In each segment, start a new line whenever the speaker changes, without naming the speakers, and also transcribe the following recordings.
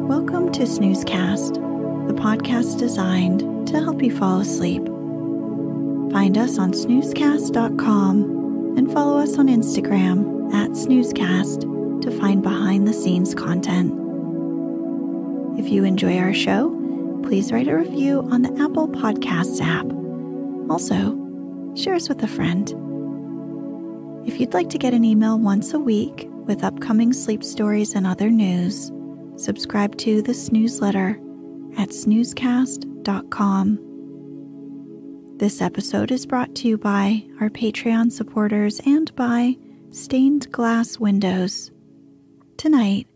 Welcome to Snoozecast, the podcast designed to help you fall asleep. Find us on snoozecast.com and follow us on Instagram @snoozecast to find behind-the-scenes content. If you enjoy our show, please write a review on the Apple Podcasts app. Also, share us with a friend. If you'd like to get an email once a week with upcoming sleep stories and other news, subscribe to the Snoozeletter at snoozecast.com. This episode is brought to you by our Patreon supporters and by Stained Glass Windows. Tonight,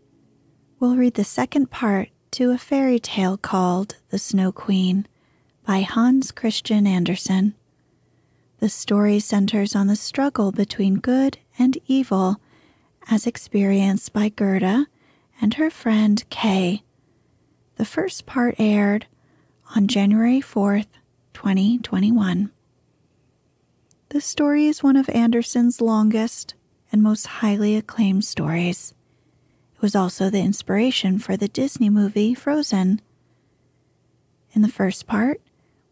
we'll read the second part to a fairy tale called The Snow Queen by Hans Christian Andersen. The story centers on the struggle between good and evil as experienced by Gerda and her friend Kay. The first part aired on January 4th, 2021. The story is one of Andersen's longest and most highly acclaimed stories. It was also the inspiration for the Disney movie Frozen. In the first part,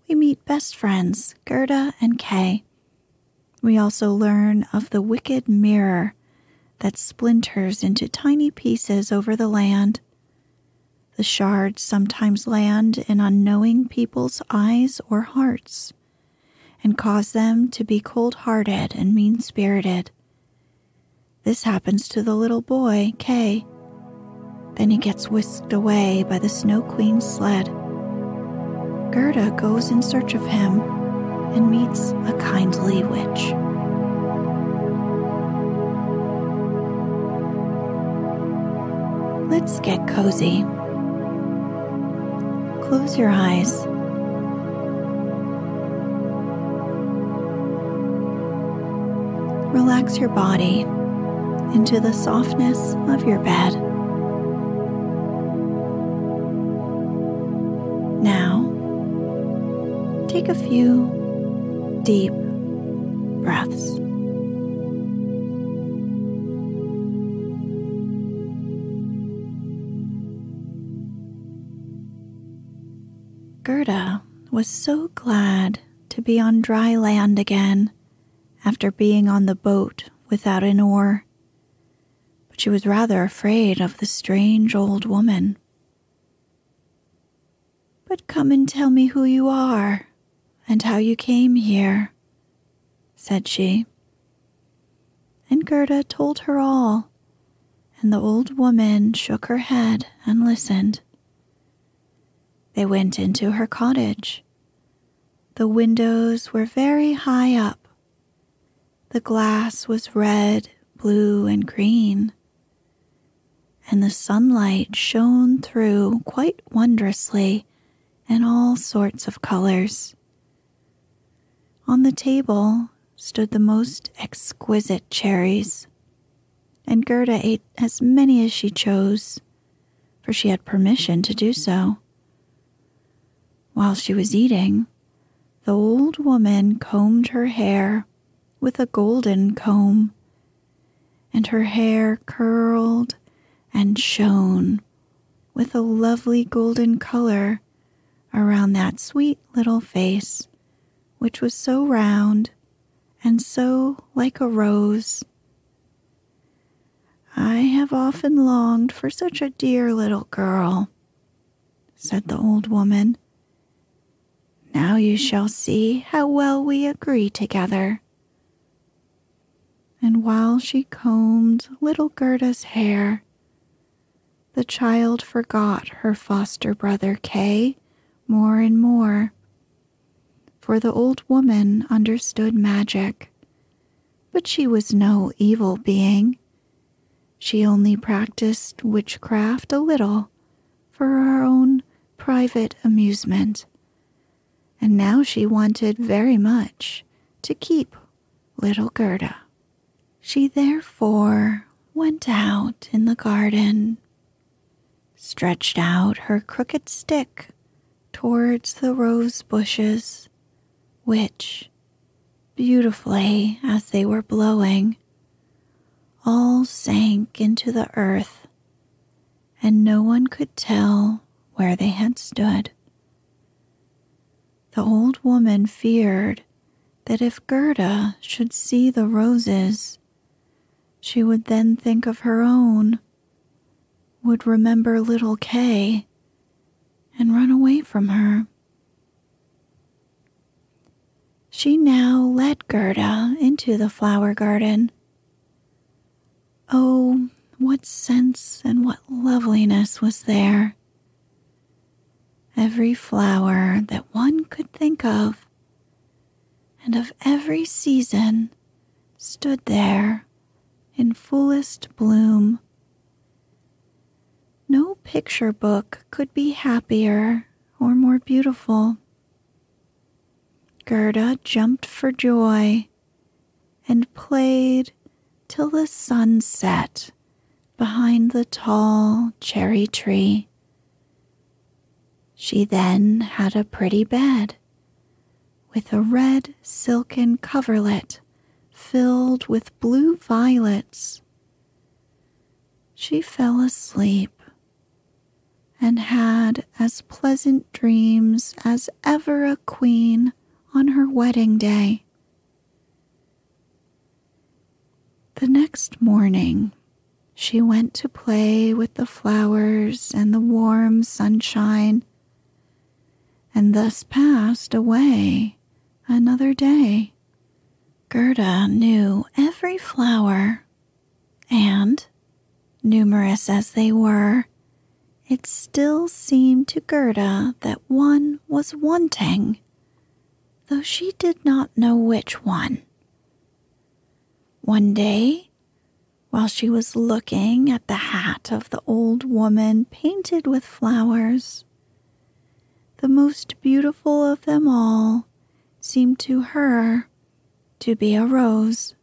we meet best friends Gerda and Kay. We also learn of the wicked mirror that splinters into tiny pieces over the land. The shards sometimes land in unknowing people's eyes or hearts and cause them to be cold-hearted and mean-spirited. This happens to the little boy, Kay. Then he gets whisked away by the Snow Queen's sled. Gerda goes in search of him and meets a kindly witch. Let's get cozy. Close your eyes. Relax your body into the softness of your bed. Now, take a few deep breaths. Gerda was so glad to be on dry land again after being on the boat without an oar, but she was rather afraid of the strange old woman. "But come and tell me who you are and how you came here," said she. And Gerda told her all, and the old woman shook her head and listened. They went into her cottage. The windows were very high up. The glass was red, blue, and green, and the sunlight shone through quite wondrously in all sorts of colors. On the table stood the most exquisite cherries, and Gerda ate as many as she chose, for she had permission to do so. While she was eating, the old woman combed her hair with a golden comb, and her hair curled and shone with a lovely golden color around that sweet little face, which was so round and so like a rose. "I have often longed for such a dear little girl," said the old woman. "Now you shall see how well we agree together." And while she combed little Gerda's hair, the child forgot her foster brother Kay more and more, for the old woman understood magic, but she was no evil being, She only practiced witchcraft a little for her own private amusement, and now she wanted very much to keep little Gerda. She therefore went out in the garden, stretched out her crooked stick towards the rose bushes, which, beautifully as they were blowing, all sank into the earth, and no one could tell where they had stood. The old woman feared that if Gerda should see the roses, she would then think of her own, would remember little Kay, and run away from her. She now led Gerda into the flower garden. Oh, what scents and what loveliness was there! Every flower that one could think of, and of every season, stood there in fullest bloom. No picture book could be happier or more beautiful. Gerda jumped for joy and played till the sun set behind the tall cherry tree. She then had a pretty bed with a red silken coverlet filled with blue violets. She fell asleep and had as pleasant dreams as ever a queen on her wedding day. The next morning, she went to play with the flowers and the warm sunshine, and thus passed away another day. Gerda knew every flower, and, numerous as they were, it still seemed to Gerda that one was wanting, though she did not know which one. One day, while she was looking at the hat of the old woman painted with flowers, the most beautiful of them all seemed to her to be a rose.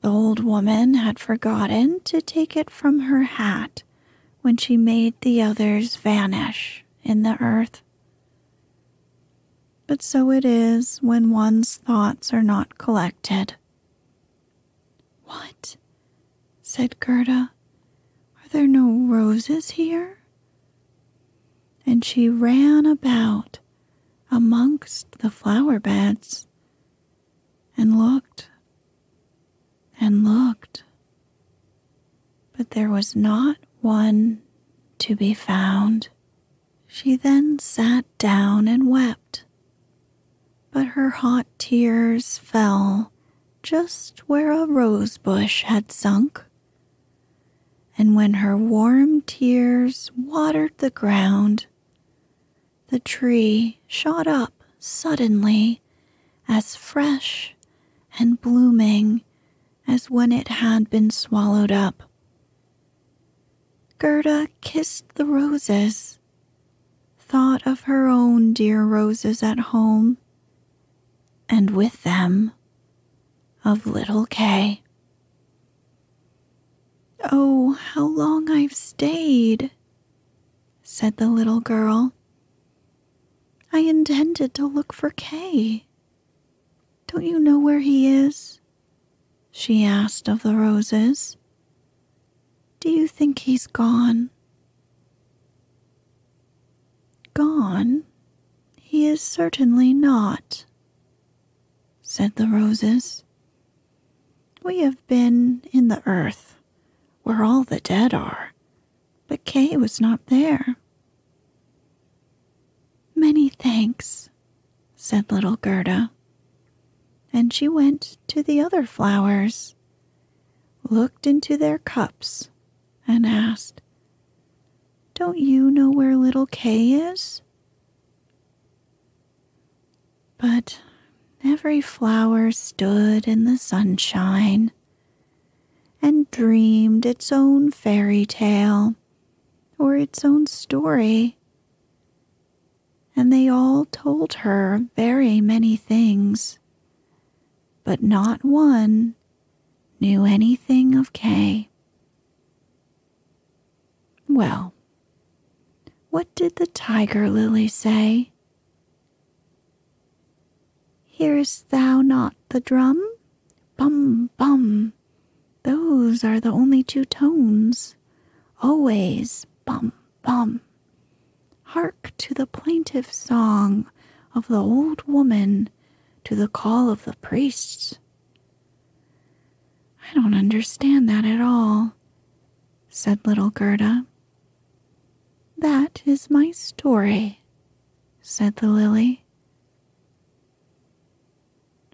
The old woman had forgotten to take it from her hat when she made the others vanish in the earth. But so it is when one's thoughts are not collected. "What?" said Gerda. "Are there no roses here?" And she ran about amongst the flower beds and looked, but there was not one to be found. She then sat down and wept, but her hot tears fell just where a rose bush had sunk, and when her warm tears watered the ground, the tree shot up suddenly as fresh and blooming as when it had been swallowed up. Gerda kissed the roses, thought of her own dear roses at home, and with them of little Kay. "Oh, how long I've stayed," said the little girl. "I intended to look for Kay. Don't you know where he is?" she asked of the roses. "Do you think he's gone?" "Gone? He is certainly not," said the roses. "We have been in the earth, where all the dead are, but Kay was not there." "Many thanks," said little Gerda, and she went to the other flowers, looked into their cups, and asked, "Don't you know where little Kay is?" But every flower stood in the sunshine, and dreamed its own fairy tale or its own story. And they all told her very many things, but not one knew anything of Kay. Well, what did the tiger lily say? Hearest thou not the drum? Bum, bum. Those are the only two tones. Always bum, bum. Hark to the plaintive song of the old woman, to the call of the priests. I don't understand that at all, said little Gerda. That is my story, said the lily.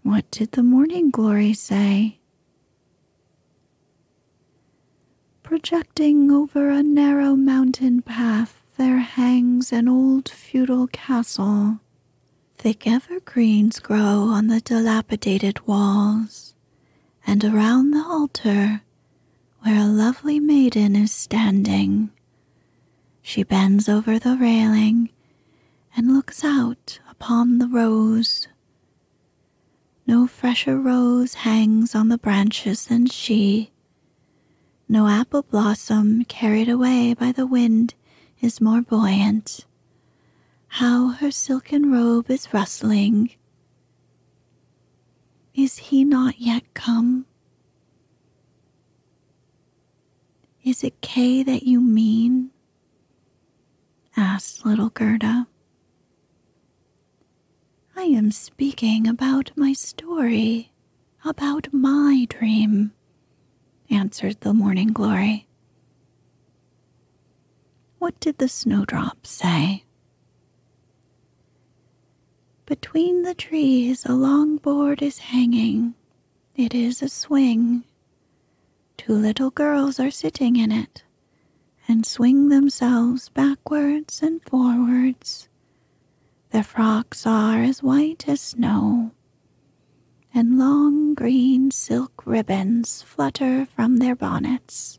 What did the morning glory say? Projecting over a narrow mountain path, there hangs an old feudal castle. Thick evergreens grow on the dilapidated walls, and around the altar, where a lovely maiden is standing, she bends over the railing and looks out upon the rose. No fresher rose hangs on the branches than she. No apple blossom carried away by the wind is more buoyant. How her silken robe is rustling. Is he not yet come? Is it Kay that you mean? Asked little Gerda. I am speaking about my story, about my dream, answered the morning glory. What did the snowdrop say? Between the trees a long board is hanging. It is a swing. Two little girls are sitting in it and swing themselves backwards and forwards. Their frocks are as white as snow, and long green silk ribbons flutter from their bonnets.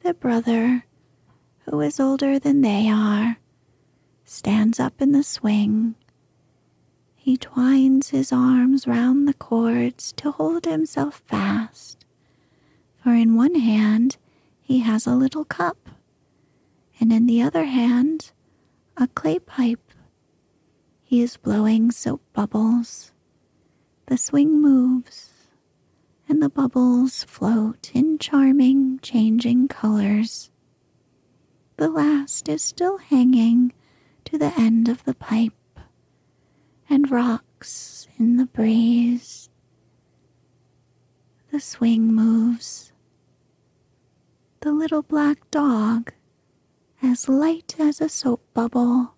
Their brother, who is older than they are, stands up in the swing. He twines his arms round the cords to hold himself fast, for in one hand he has a little cup, and in the other hand a clay pipe. He is blowing soap bubbles. The swing moves, and the bubbles float in charming, changing colors. The last is still hanging to the end of the pipe and rocks in the breeze. The swing moves. The little black dog, as light as a soap bubble,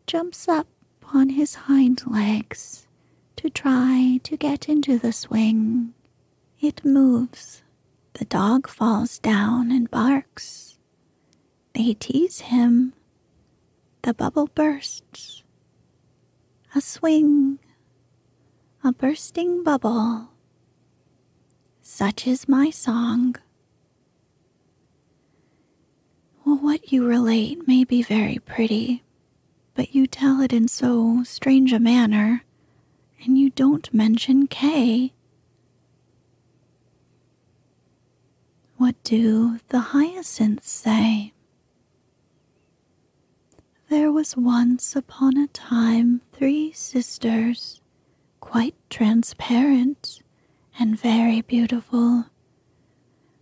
jumps up on his hind legs to try to get into the swing. It moves. The dog falls down and barks. They tease him. The bubble bursts. A swing, a bursting bubble. Such is my song. Well, what you relate may be very pretty, but you tell it in so strange a manner, and you don't mention Kay. What do the hyacinths say? There was once upon a time 3 sisters, quite transparent and very beautiful.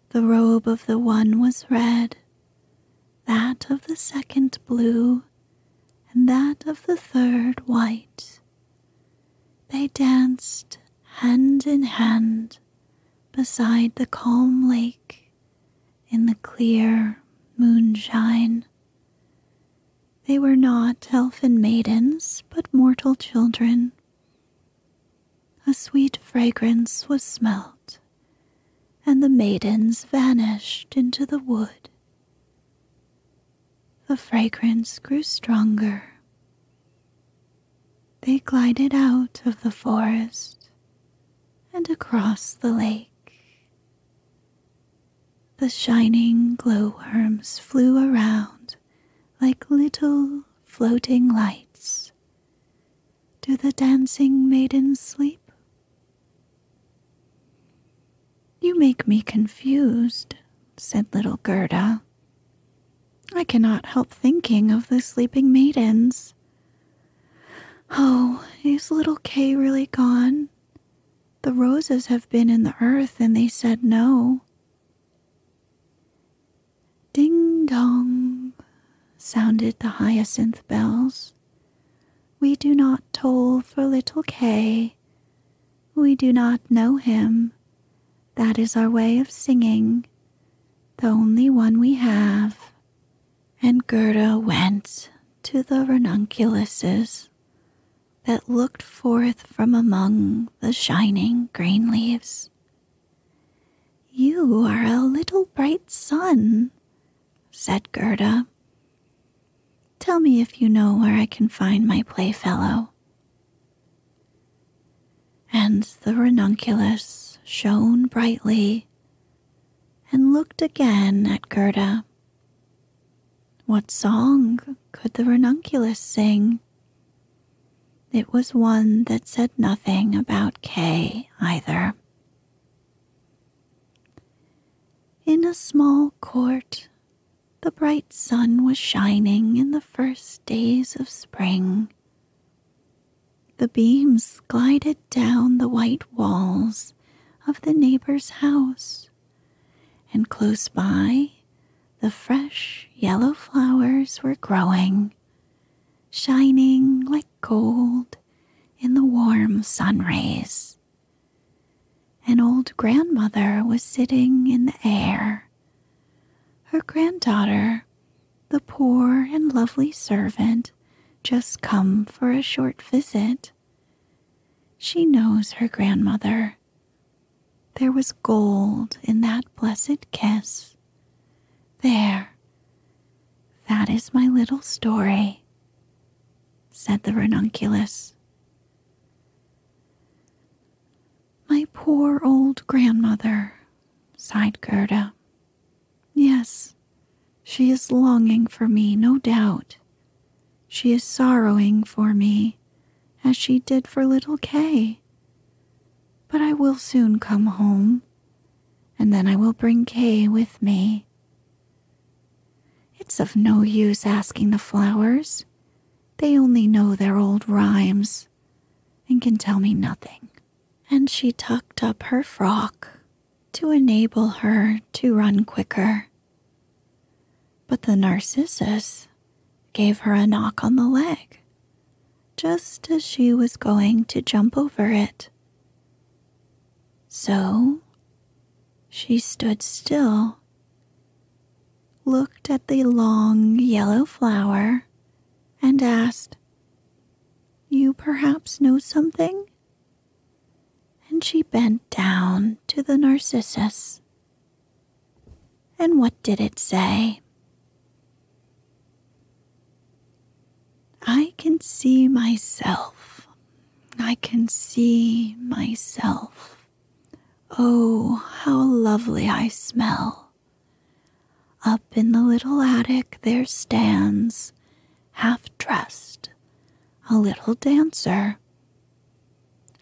The robe of the one was red, that of the second blue, and that of the third white. They danced hand in hand beside the calm lake in the clear moonshine. They were not elfin maidens, but mortal children. A sweet fragrance was smelt, and the maidens vanished into the wood. The fragrance grew stronger. They glided out of the forest and across the lake The shining glowworms flew around like little floating lights. Do the dancing maidens sleep? You make me confused, said little Gerda. I cannot help thinking of the sleeping maidens. Oh, is little Kay really gone? The roses have been in the earth and they said no. Ding dong, sounded the hyacinth bells. We do not toll for little Kay. We do not know him. That is our way of singing, the only one we have. And Gerda went to the ranunculuses that looked forth from among the shining green leaves. You are a little bright sun, said Gerda. Tell me if you know where I can find my playfellow. And the ranunculus shone brightly and looked again at Gerda. What song could the ranunculus sing? It was one that said nothing about Kay either. In a small court, the bright sun was shining in the first days of spring. The beams glided down the white walls of the neighbor's house, and close by, the fresh yellow flowers were growing, shining like gold in the warm sun rays. An old grandmother was sitting in the air. Her granddaughter, the poor and lovely servant, just come for a short visit. She knows her grandmother. There was gold in that blessed kiss. There, that is my little story, said the ranunculus. My poor old grandmother, sighed Gerda. Yes, she is longing for me, no doubt. She is sorrowing for me, as she did for little Kay. But I will soon come home, and then I will bring Kay with me. It's of no use asking the flowers. They only know their old rhymes and can tell me nothing. And she tucked up her frock to enable her to run quicker. But the narcissus gave her a knock on the leg, just as she was going to jump over it. So she stood still, looked at the long yellow flower, and asked, "You perhaps know something?" And she bent down to the narcissus. And what did it say? I can see myself. I can see myself. Oh, how lovely I smell. Up in the little attic there stands, half dressed, a little dancer.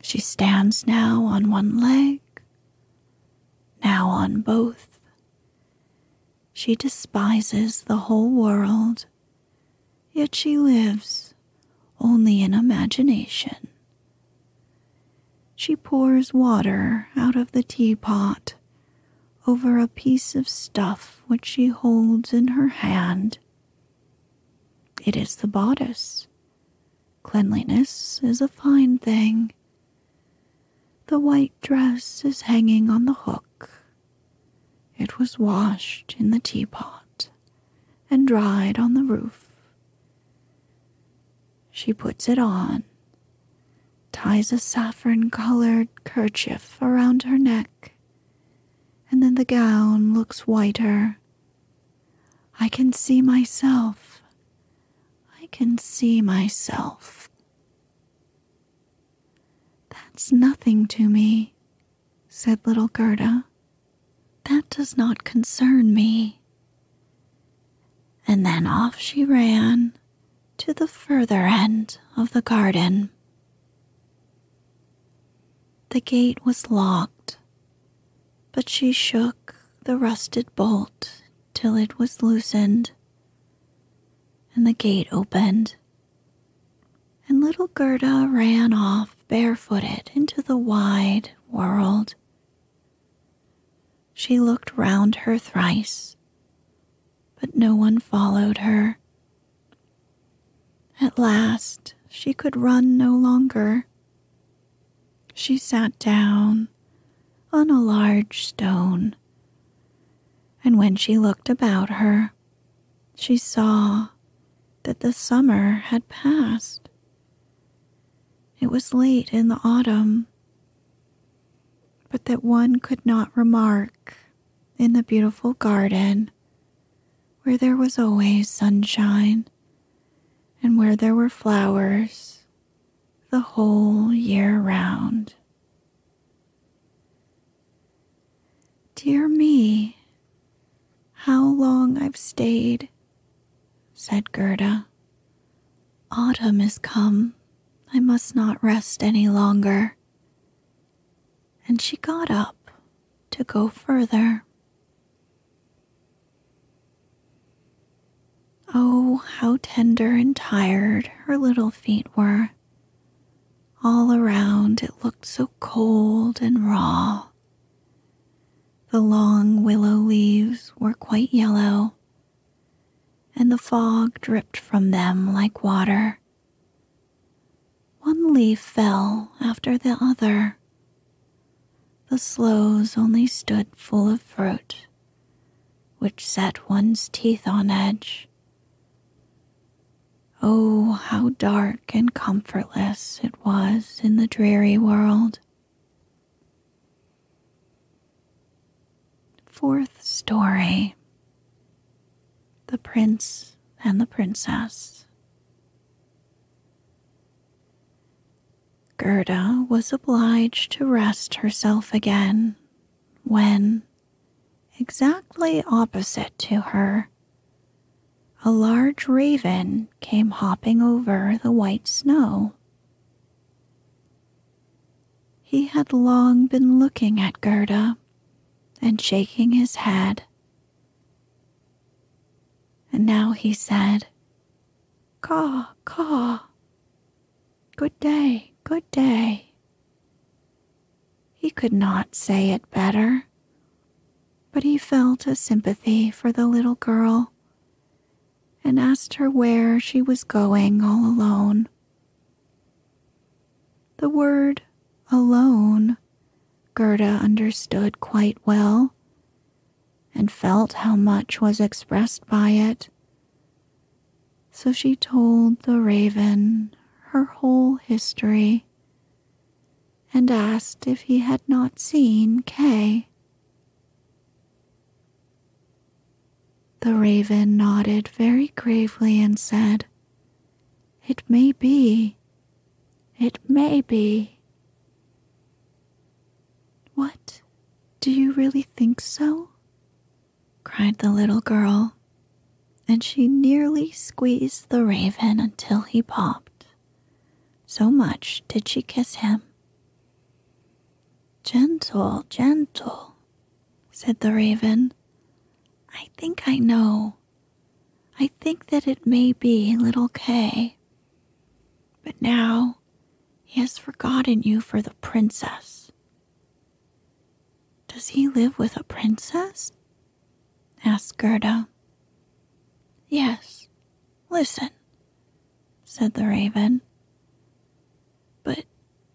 She stands now on one leg, now on both. She despises the whole world, yet she lives only in imagination. She pours water out of the teapot over a piece of stuff which she holds in her hand. It is the bodice. Cleanliness is a fine thing. The white dress is hanging on the hook. It was washed in the teapot and dried on the roof. She puts it on, ties a saffron-colored kerchief around her neck, and then the gown looks whiter. I can see myself. I can see myself. That's nothing to me, said little Gerda. That does not concern me." And then off she ran to the further end of the garden. The gate was locked, but she shook the rusted bolt till it was loosened, and the gate opened, and little Gerda ran off barefooted into the wide world. She looked round her thrice, but no one followed her. At last she could run no longer. She sat down on a large stone, and when she looked about her, she saw that the summer had passed. It was late in the autumn, but that one could not remark in the beautiful garden where there was always sunshine and where there were flowers the whole year round. "Dear me, how long I've stayed," said Gerda. "Autumn is come. I must not rest any longer." And she got up to go further. Oh, how tender and tired her little feet were. All around it looked so cold and raw. The long willow leaves were quite yellow, and the fog dripped from them like water. One leaf fell after the other. The sloes only stood full of fruit, which set one's teeth on edge. Oh, how dark and comfortless it was in the dreary world. Fourth story. The Prince and the Princess. Gerda was obliged to rest herself again when, exactly opposite to her, a large raven came hopping over the white snow. He had long been looking at Gerda and shaking his head, and now he said, "Caw, caw, good day, good day." He could not say it better, but he felt a sympathy for the little girl and asked her where she was going all alone. The word alone Gerda understood quite well and felt how much was expressed by it. So she told the raven her whole history and asked if he had not seen Kay. The raven nodded very gravely and said, "It may be. It may be." "What? Do you really think so?" cried the little girl, and she nearly squeezed the raven until he popped. So much did she kiss him. "Gentle, gentle," said the raven. "I think I know. I think that it may be little Kay. But now he has forgotten you for the princess." "Does he live with a princess?" asked Gerda. "Yes, listen," said the raven. "But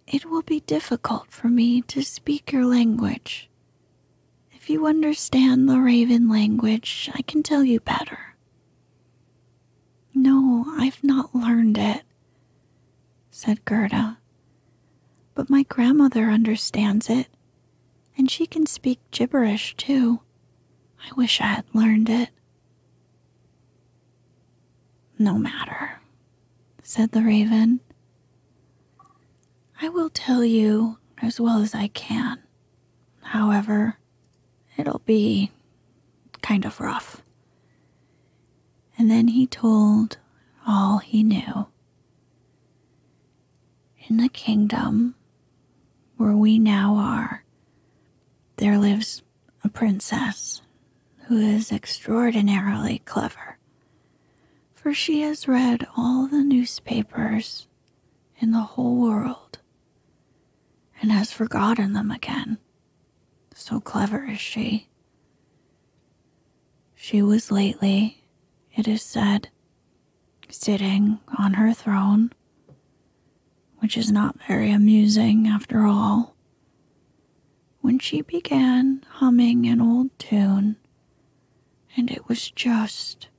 it will be difficult for me to speak your language. If you understand the raven language, I can tell you better." "No, I've not learned it," said Gerda. "But my grandmother understands it, and she can speak gibberish too. I wish I had learned it." "No matter," said the raven. "I will tell you as well as I can. However, it'll be kind of rough." And then he told all he knew. In the kingdom where we now are, there lives a princess who is extraordinarily clever, for she has read all the newspapers in the whole world and has forgotten them again. So clever is she. She was lately, it is said, sitting on her throne, which is not very amusing after all, when she began humming an old tune, and it was just,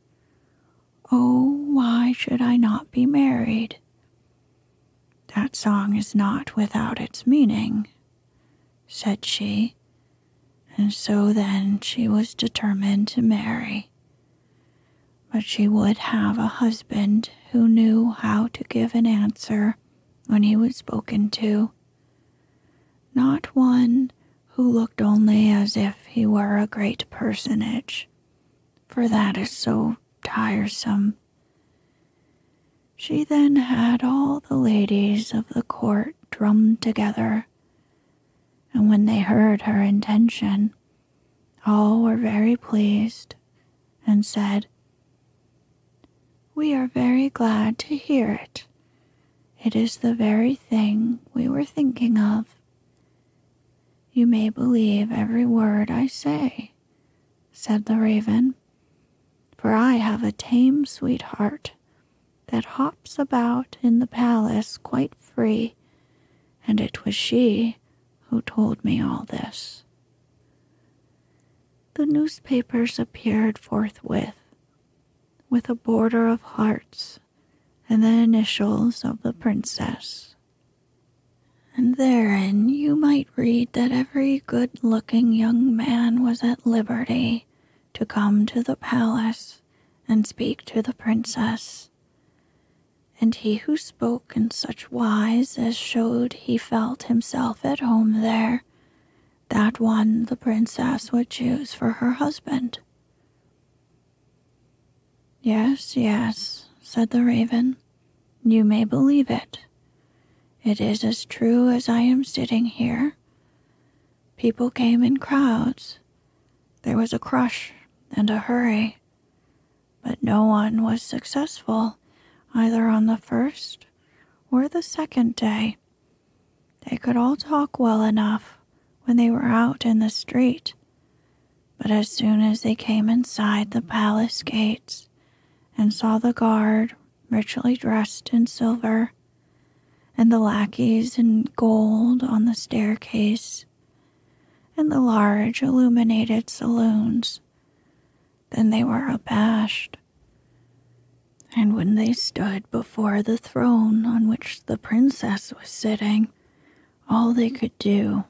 "Oh, why should I not be married?" "That song is not without its meaning," said she, and so then she was determined to marry. But she would have a husband who knew how to give an answer when he was spoken to, not one who looked only as if he were a great personage, for that is so tiresome. She then had all the ladies of the court drummed together, and when they heard her intention, all were very pleased and said, "We are very glad to hear it. It is the very thing we were thinking of. You may believe every word I say," said the raven, "for I have a tame sweetheart that hops about in the palace quite free, and it was she who told me all this." The newspapers appeared forthwith, with a border of hearts and the initials of the princess. And therein you might read that every good-looking young man was at liberty to come to the palace and speak to the princess. And he who spoke in such wise as showed he felt himself at home there, that one the princess would choose for her husband. "Yes, yes," said the raven, "you may believe it. It is as true as I am sitting here. People came in crowds. There was a crush and a hurry, but no one was successful either on the first or the second day. They could all talk well enough when they were out in the street, but as soon as they came inside the palace gates and saw the guard richly dressed in silver, and the lackeys in gold on the staircase, and the large illuminated saloons, then they were abashed. And when they stood before the throne on which the princess was sitting, all they could do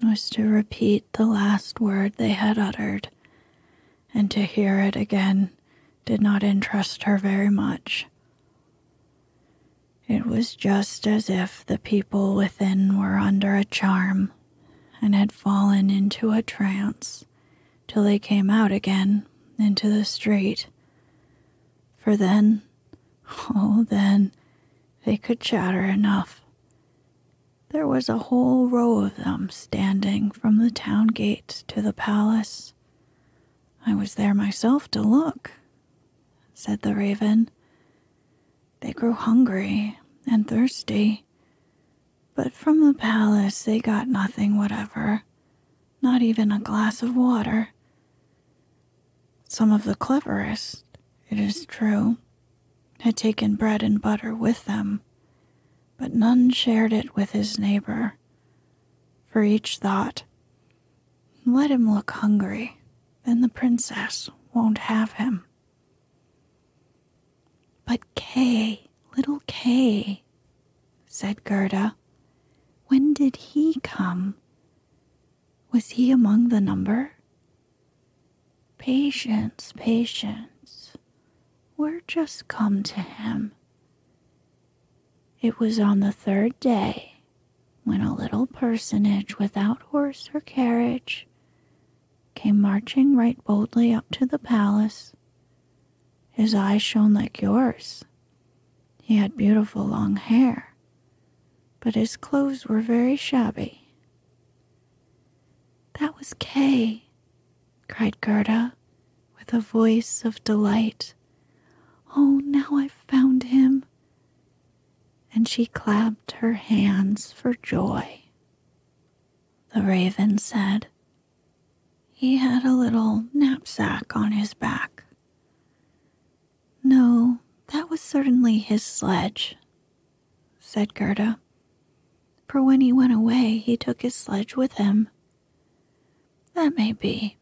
was to repeat the last word they had uttered, and to hear it again did not interest her very much. It was just as if the people within were under a charm and had fallen into a trance till they came out again into the street. For then, oh then, they could chatter enough. There was a whole row of them standing from the town gate to the palace. I was there myself to look," said the raven. "They grew hungry and thirsty, but from the palace they got nothing whatever, not even a glass of water. Some of the cleverest, it is true, had taken bread and butter with them, but none shared it with his neighbor, for each thought, 'Let him look hungry, then the princess won't have him.'" "But Kay, little Kay," said Gerda, "when did he come? Was he among the number?" "Patience, patience. We're just come to him. It was on the third day, when a little personage without horse or carriage came marching right boldly up to the palace. His eyes shone like yours. He had beautiful long hair, but his clothes were very shabby." "That was Kay," cried Gerda, with a voice of delight. "Oh, now I've found him." And she clapped her hands for joy. The raven said, "He had a little knapsack on his back." "No, that was certainly his sledge," said Gerda. "For when he went away, he took his sledge with him." "That may be,"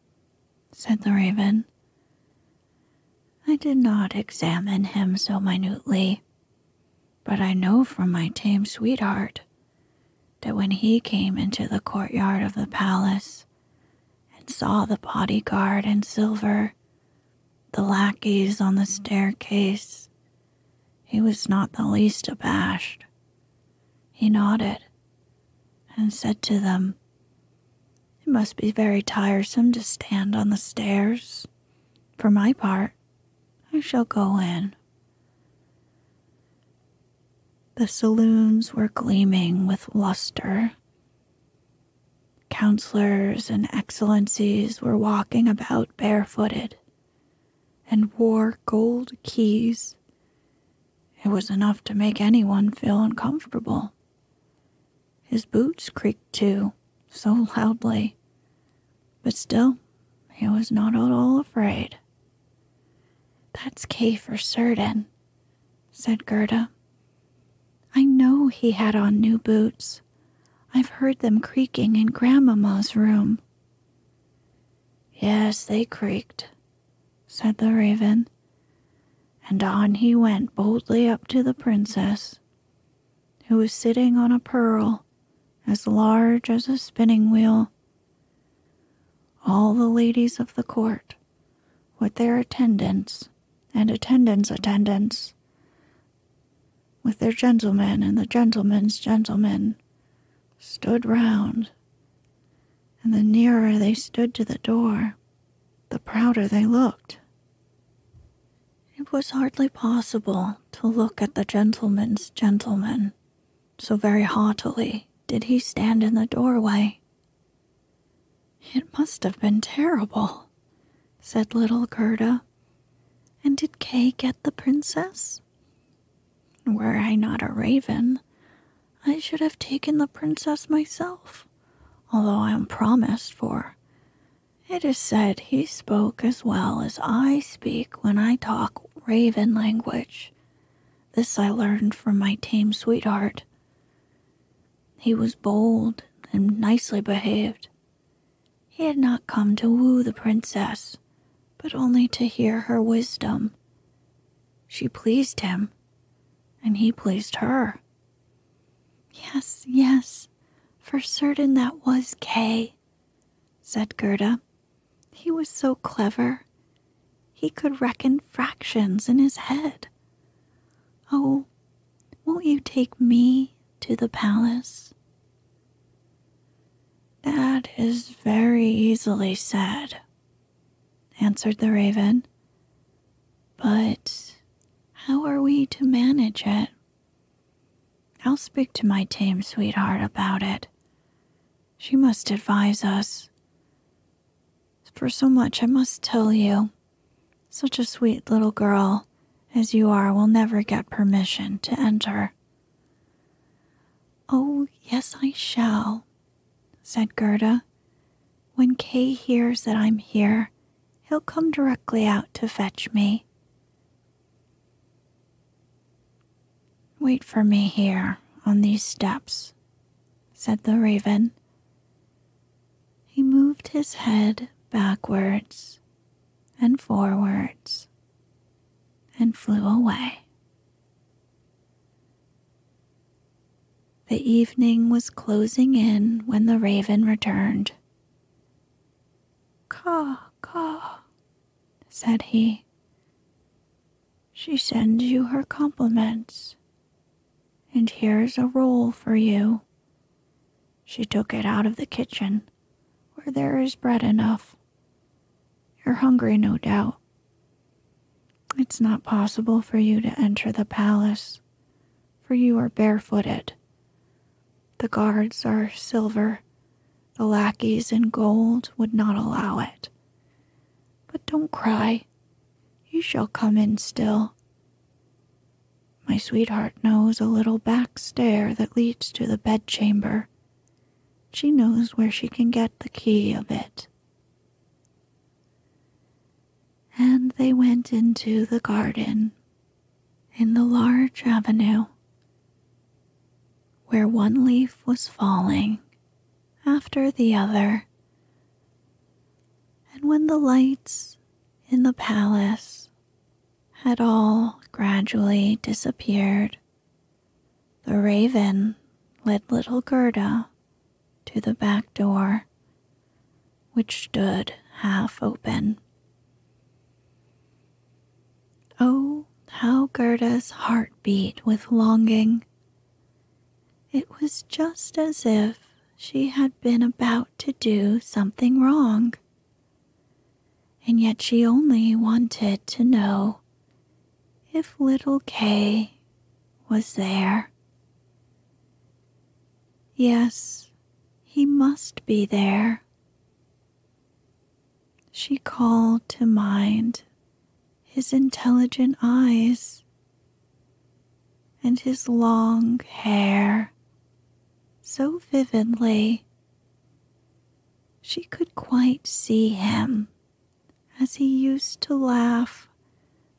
said the raven. "I did not examine him so minutely, but I know from my tame sweetheart that when he came into the courtyard of the palace and saw the bodyguard in silver, the lackeys on the staircase, he was not the least abashed. He nodded and said to them, 'It must be very tiresome to stand on the stairs. For my part, I shall go in.' The saloons were gleaming with luster. Counselors and excellencies were walking about barefooted and wore gold keys. It was enough to make anyone feel uncomfortable. His boots creaked too, so loudly, but still he was not at all afraid. "That's Kay for certain," said Gerda. "I know he had on new boots. I've heard them creaking in Grandmamma's room." "Yes, they creaked," said the raven, and on he went boldly up to the princess, who was sitting on a pearl as large as a spinning wheel. All the ladies of the court, with their attendants and attendants, with their gentlemen and the gentlemen's gentlemen, stood round, and the nearer they stood to the door, the prouder they looked. It was hardly possible to look at the gentleman's gentleman, so very haughtily did he stand in the doorway. "It must have been terrible," said little Gerda. "And did Kay get the princess?" "Were I not a raven, I should have taken the princess myself, although I am promised, for it is said he spoke as well as I speak when I talk raven language. This I learned from my tame sweetheart. He was bold and nicely behaved. He had not come to woo the princess, but only to hear her wisdom. She pleased him, and he pleased her." Yes, for certain that was Kay," said Gerda. "He was so clever. He could reckon fractions in his head. Oh, won't you take me to the palace?" "That is very easily said," answered the raven. "But how are we to manage it? I'll speak to my tame sweetheart about it. She must advise us. For so much I must tell you. Such a sweet little girl as you are will never get permission to enter." "Oh, yes, I shall," said Gerda. "When Kay hears that I'm here, he'll come directly out to fetch me." "Wait for me here on these steps," said the raven. He moved his head backwards and forwards and flew away. The evening was closing in when the raven returned. "Caw, caw," said he. "She sends you her compliments, and here's a roll for you. She took it out of the kitchen, where there is bread enough. You're hungry, no doubt. It's not possible for you to enter the palace, for you are barefooted. The guards are silver. The lackeys in gold would not allow it. But don't cry. You shall come in still. My sweetheart knows a little back stair that leads to the bedchamber. She knows where she can get the key of it. And they went into the garden, in the large avenue, where one leaf was falling after the other. And when the lights in the palace had all gradually disappeared, the raven led little Gerda to the back door, which stood half open. Oh, how Gerda's heart beat with longing. It was just as if she had been about to do something wrong. And yet she only wanted to know if little Kay was there. Yes, he must be there. She called to mind his intelligent eyes and his long hair so vividly. She could quite see him as he used to laugh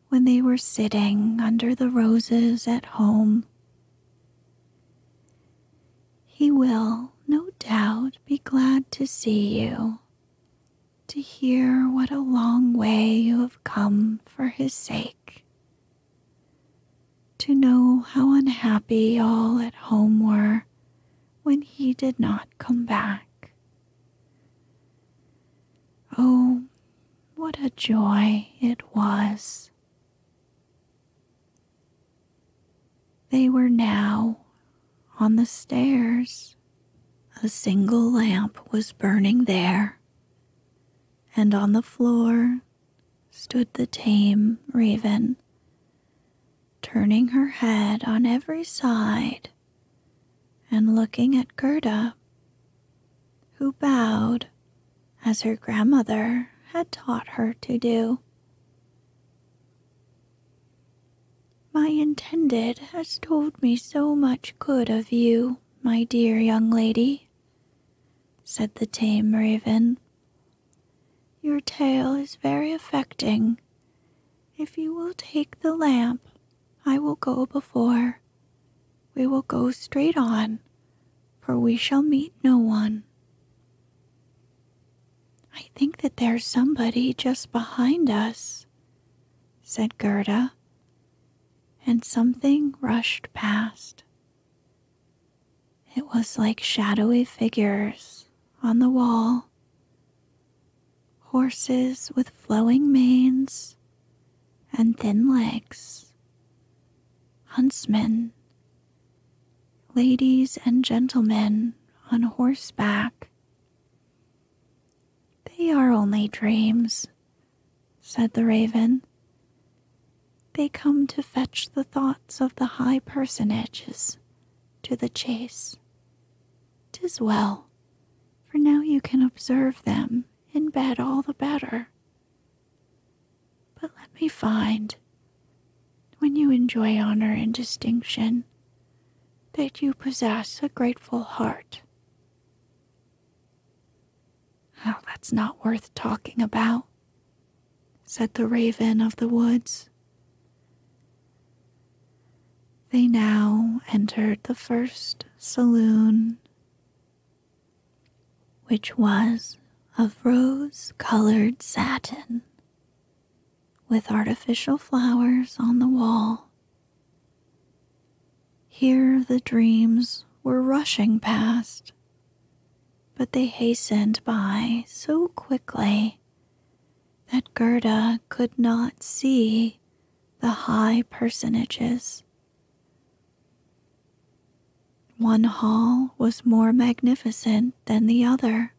when they were sitting under the roses at home. He will, no doubt, be glad to see you, to hear what a long way you have come for his sake, to know how unhappy all at home were when he did not come back. Oh, what a joy it was. They were now on the stairs. A single lamp was burning there, and on the floor stood the tame raven, turning her head on every side and looking at Gerda, who bowed as her grandmother had taught her to do. My intended has told me so much good of you, my dear young lady, said the tame raven. Your tale is very affecting. If you will take the lamp, I will go before. We will go straight on, for we shall meet no one. I think that there's somebody just behind us, said Gerda, and something rushed past. It was like shadowy figures on the wall, horses with flowing manes and thin legs, huntsmen, ladies and gentlemen on horseback. They are only dreams, said the raven. They come to fetch the thoughts of the high personages to the chase. 'Tis well, for now you can observe them in bed all the better. But let me find, when you enjoy honor and distinction, that you possess a grateful heart. Oh, that's not worth talking about, said the raven of the woods. They now entered the first saloon, which was of rose-colored satin, with artificial flowers on the wall. Here the dreams were rushing past, but they hastened by so quickly that Gerda could not see the high personages. One hall was more magnificent than the other.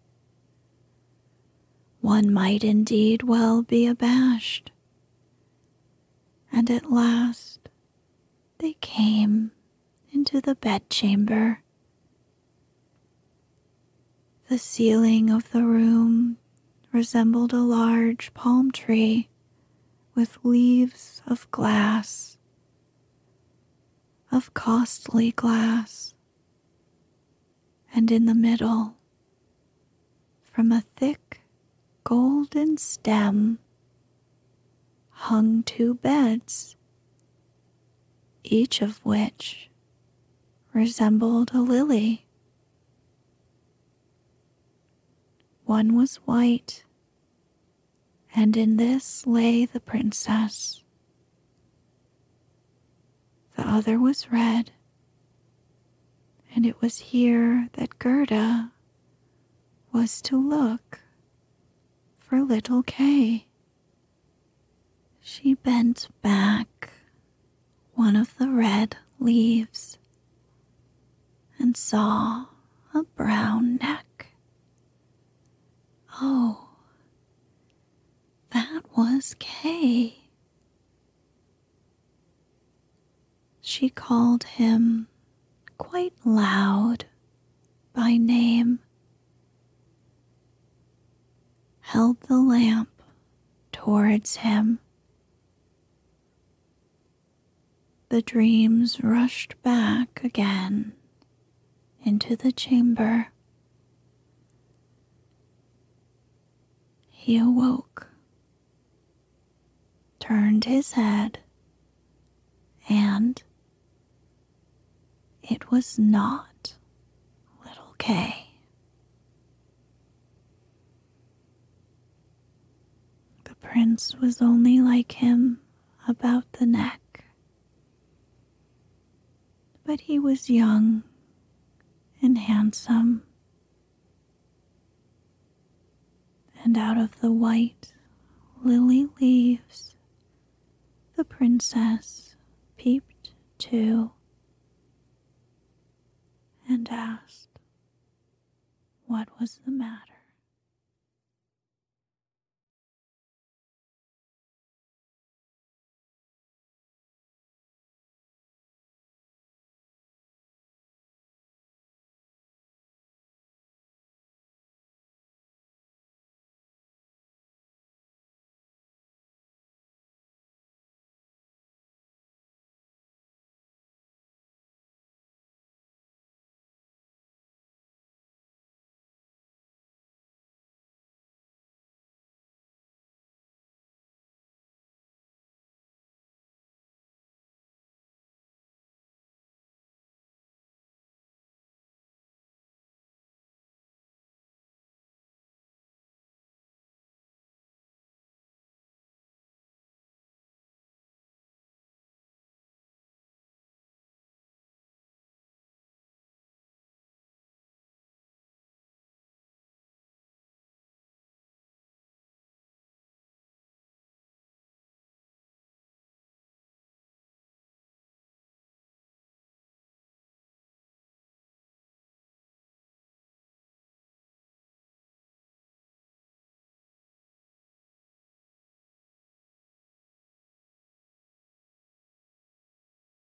one might indeed well be abashed. And at last they came into the bedchamber. The ceiling of the room resembled a large palm tree with leaves of glass, of costly glass, and in the middle, from a thick golden stem, hung 2 beds, each of which resembled a lily. One was white, and in this lay the princess. The other was red, and it was here that Gerda was to look for little Kay. She bent back one of the red leaves and saw a brown neck. Oh, that was Kay. She called him quite loud by name, held the lamp towards him. The dreams rushed back again into the chamber. He awoke, turned his head, and it was not little Kay. The prince was only like him about the neck, but he was young and handsome, and out of the white lily leaves the princess peeped too and asked what was the matter.